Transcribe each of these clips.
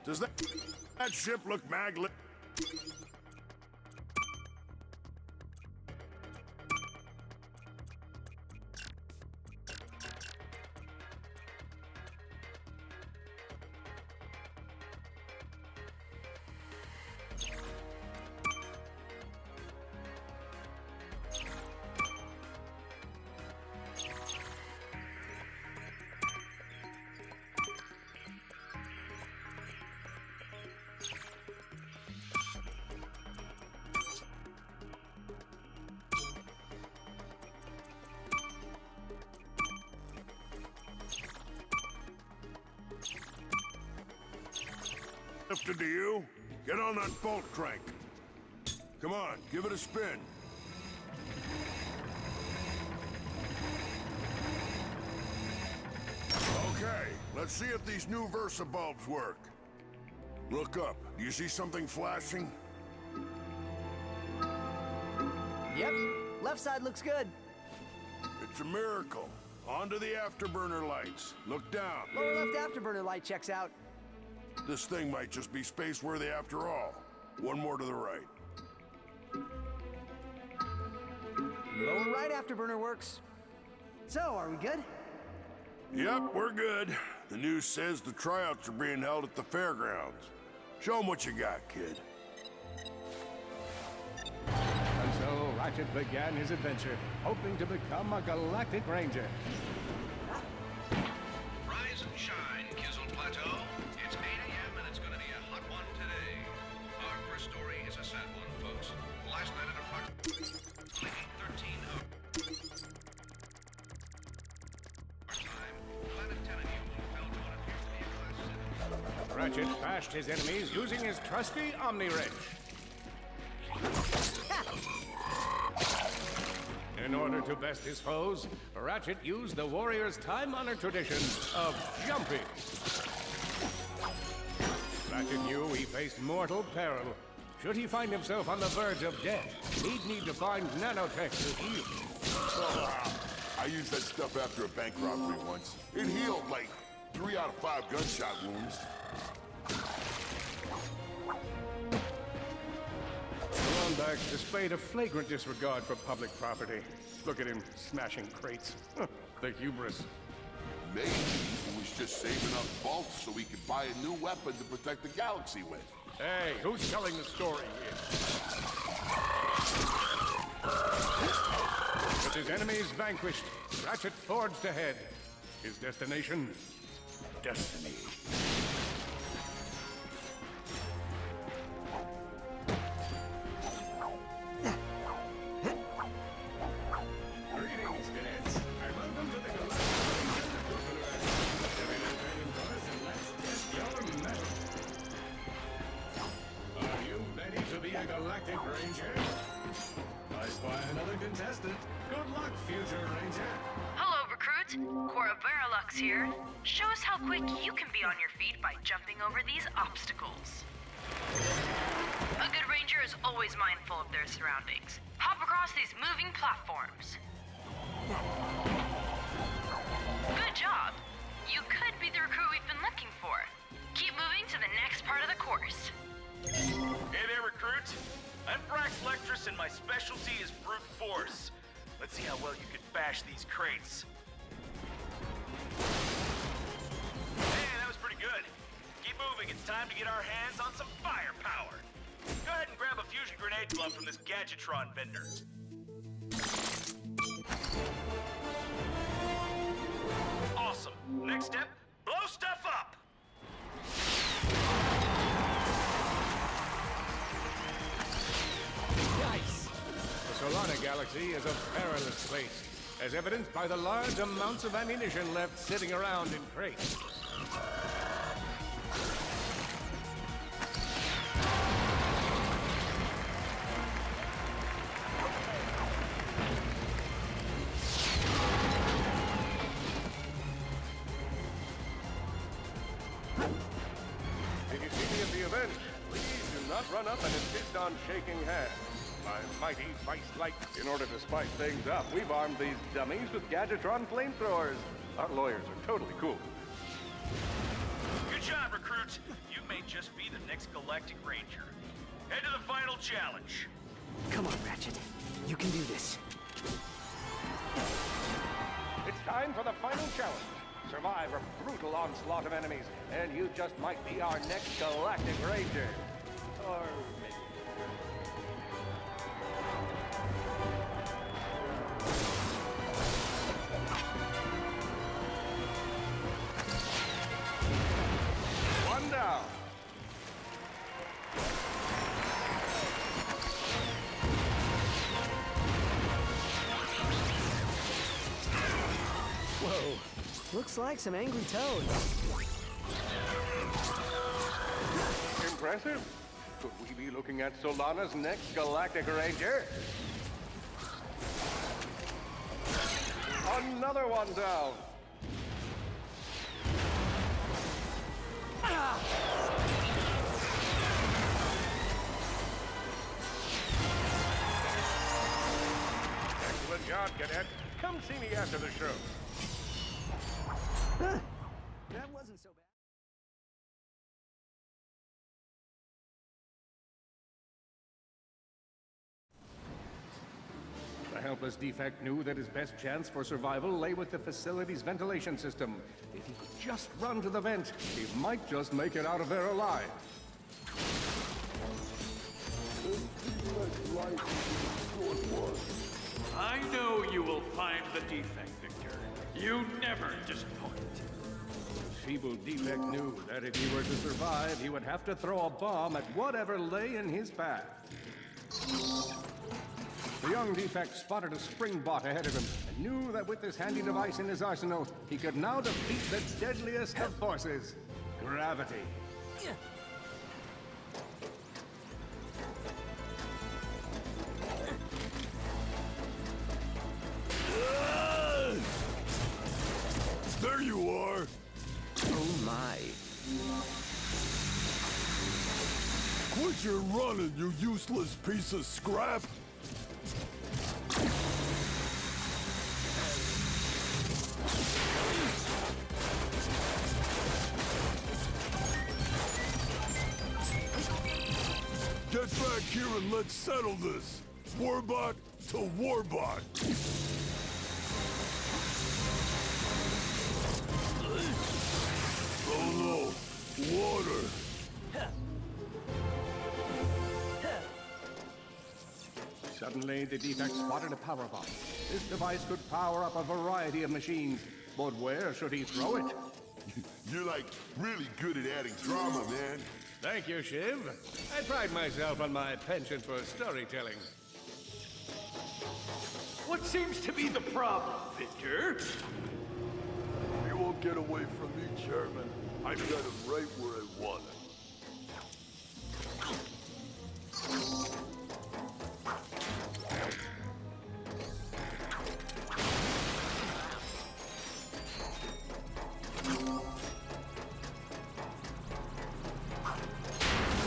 Does that ship look maglet? Lifted to you? Get on that bolt crank. Come on, give it a spin. Okay, let's see if these new Versa bulbs work. Look up. Do you see something flashing? Yep, left side looks good. It's a miracle. Onto the afterburner lights. Look down. Lower left afterburner light checks out. This thing might just be space-worthy after all. One more to the right. Lower right afterburner works. So, are we good? Yep, we're good. The news says the tryouts are being held at the fairgrounds. Show 'em what you got, kid. And so Ratchet began his adventure, hoping to become a galactic ranger. Rise and shine, Kizzle Plateau. It's 8 a.m. and it's going to be a hot one today. Our first story is a sad one, folks. Last night at approximately 13 our time, Planet Tenenu fell to what appears to be a class 7. Ratchet bashed his enemies using his trusty Omni Wrench. In order to best his foes, Ratchet used the warrior's time-honored tradition of jumping. Ratchet knew he faced mortal peril. Should he find himself on the verge of death, he'd need to find nanotech to heal. I used that stuff after a bank robbery once. It healed like 3 out of 5 gunshot wounds. Lombax displayed a flagrant disregard for public property. Look at him smashing crates. The hubris. Maybe he was just saving up bolts so he could buy a new weapon to protect the galaxy with. Hey, who's telling the story here? With his enemies vanquished, Ratchet forged ahead. His destination? Destiny. Greetings, cadets, and welcome to the Galactic Are you ready to be a Galactic Ranger? I spy another contestant. Good luck, future Ranger. Hello, recruit. Cora Veralux here. Show us how quick you can be on your feet by jumping over these obstacles. A good ranger is always mindful of their surroundings. Hop across these moving platforms. Good job. You could be the recruit we've been looking for. Keep moving to the next part of the course. Hey there, recruits. I'm Brax Lectress, and my specialty is brute force. Let's see how well you can bash these crates. Man, that was pretty good. Keep moving. It's time to get our hands on some firepower. Go ahead and grab a fusion grenade glove from this Gadgetron vendor. Awesome. Next step, blow stuff up. Nice. The Solana Galaxy is a perilous place, as evidenced by the large amounts of ammunition left sitting around in crates. If you see me at the event, please do not run up and insist on shaking hands. My mighty vice light. In order to spice things up, we've armed these dummies with Gadgetron flamethrowers. Our lawyers are totally cool. Good job, recruits. You may just Galactic Ranger. Head to the final challenge. Come on, Ratchet. You can do this. It's time for the final challenge. Survive a brutal onslaught of enemies, and you just might be our next Galactic Ranger. Or maybe. One down. Whoa. Looks like some angry toads. Impressive. Could we be looking at Solana's next Galactic Ranger? Another one down. Excellent job, Cadet. Come see me after the show. That wasn't so bad. The helpless defect knew that his best chance for survival lay with the facility's ventilation system. If he could just run to the vent, he might just make it out of there alive. I know you will find the defect, Victor. You never disappoint. The feeble defect knew that if he were to survive, he would have to throw a bomb at whatever lay in his path. The young defect spotted a spring bot ahead of him and knew that with this handy device in his arsenal, he could now defeat the deadliest of forces, gravity. There you are! Oh my. Quit your running, you useless piece of scrap! Get back here and let's settle this! Warbot to Warbot! Oh no! Water! Suddenly, the defect spotted a power bomb. This device could power up a variety of machines, but where should he throw it? You're like really good at adding drama, man. Thank you, Shiv. I pride myself on my penchant for storytelling. What seems to be the problem, Victor? You won't get away from me, Chairman. I've got him right where I want him.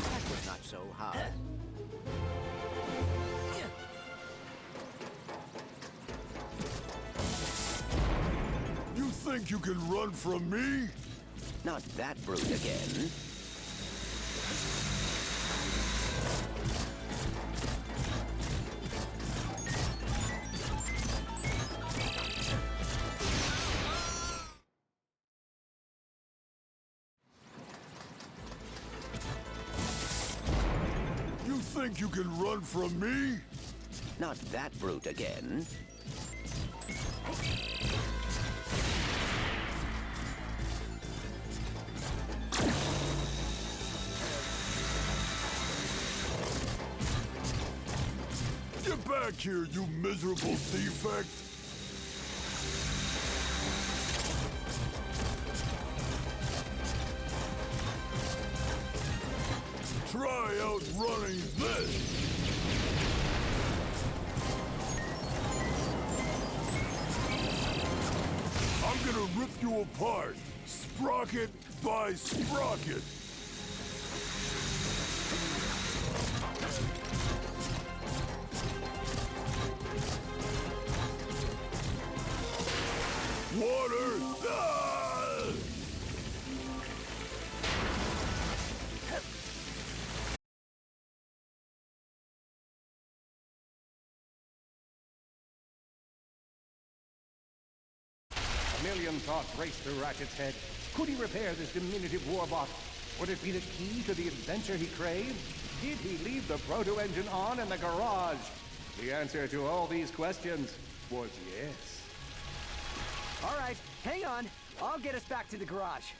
That was not so hard. You think you can run from me? Not that brute again. You think you can run from me? Not that brute again. Get back here, you miserable defect! Try outrunning this! I'm gonna rip you apart, sprocket by sprocket! Water! Ah! million thoughts raced through Ratchet's head. Could he repair this diminutive warbot? Would it be the key to the adventure he craved? Did he leave the proto-engine on in the garage? The answer to all these questions was yes. All right, hang on. I'll get us back to the garage.